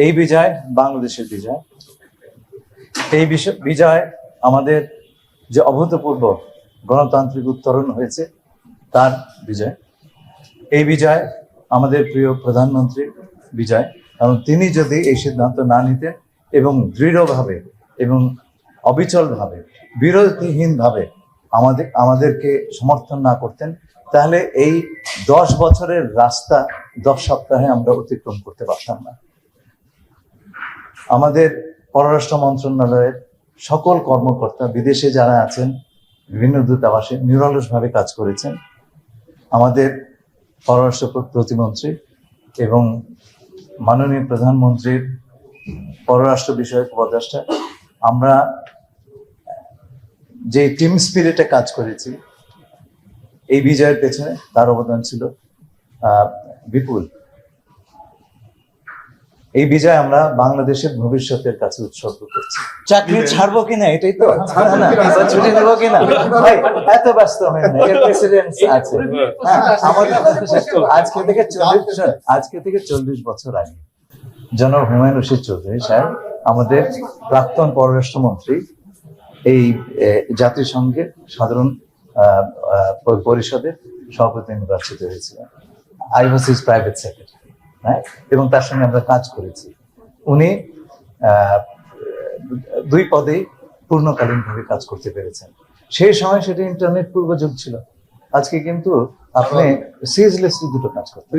এই বিজয় বাংলাদেশের বিজয়। এই বিজয় আমাদের যে অভূতপূর্ব গণতান্ত্রিক উত্তরণ হয়েছে তার বিজয়। এই বিজয় আমাদের প্রিয় প্রধানমন্ত্রীর বিজয়, কারণ তিনি যদি এই সিদ্ধান্ত না নিতেন এবং দৃঢ়ভাবে এবং অবিচলভাবে বিরতিহীনভাবে আমাদেরকে সমর্থন না করতেন, তাহলে এই 10 বছরের রাস্তা 10 সপ্তাহে আমরা অতিক্রম করতে পারতাম না। আমাদের পররাষ্ট্র মন্ত্রণালয়ের সকল কর্মকর্তা বিদেশে যারা আছেন, বিভিন্ন দূতাবাসে নিরলসভাবে কাজ করেছেন। আমাদের পররাষ্ট্র প্রতিমন্ত্রী এবং মাননীয় প্রধানমন্ত্রীর পররাষ্ট্র বিষয়ক উপদেষ্টা, আমরা যে টিম স্পিরিটে কাজ করেছি, এই বিজয়ের পেছনে তার অবদান ছিল বিপুল। এই বিজয় আমরা বাংলাদেশের ভবিষ্যতের কাছে উৎসর্গ করছি। চাকরি ছাড়বো কিনা এটাই তো, ছুটি নেবো কিনা, ভাই এত ব্যস্ত হয় না, এর প্রেসিডেন্ট আছে। আমাদের আজকে থেকে 40 বছর আগে জনাব হুমায়ুন রশিদ চৌধুরী সাহেব, আমাদের প্রাক্তন পররাষ্ট্রমন্ত্রী, এই জাতিসংঘের সাধারণ পরিষদের সভাপতি নির্বাচিত হয়েছিলেন। I was his private secretary, হ্যাঁ, এবং তার সঙ্গে আমরা কাজ করেছি। উনি 2 পদেই পূর্ণকালীনভাবে কাজ করতে পেরেছেন। সেই সময় সেটা ইন্টারনেট পূর্ব যুগ ছিল। আজকে কিন্তু আপনি সিরিয়াসলি দুটো কাজ করতে।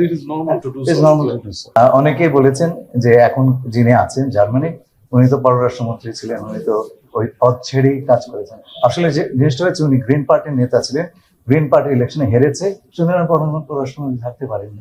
অনেকেই বলেছেন যে এখন যিনি আছেন জার্মানি, উনি তো পররাষ্ট্রমন্ত্রী ছিলেন, উনি তো ওই পদ ছেড়েই কাজ করেছেন। আসলে যে জিনিসটা হচ্ছে, উনি গ্রিন পার্টির নেতা ছিলেন, গ্রিন পার্টি ইলেকশনে হেরেছে, সুতরাং পররাষ্ট্রমন্ত্রী থাকতে পারেননি।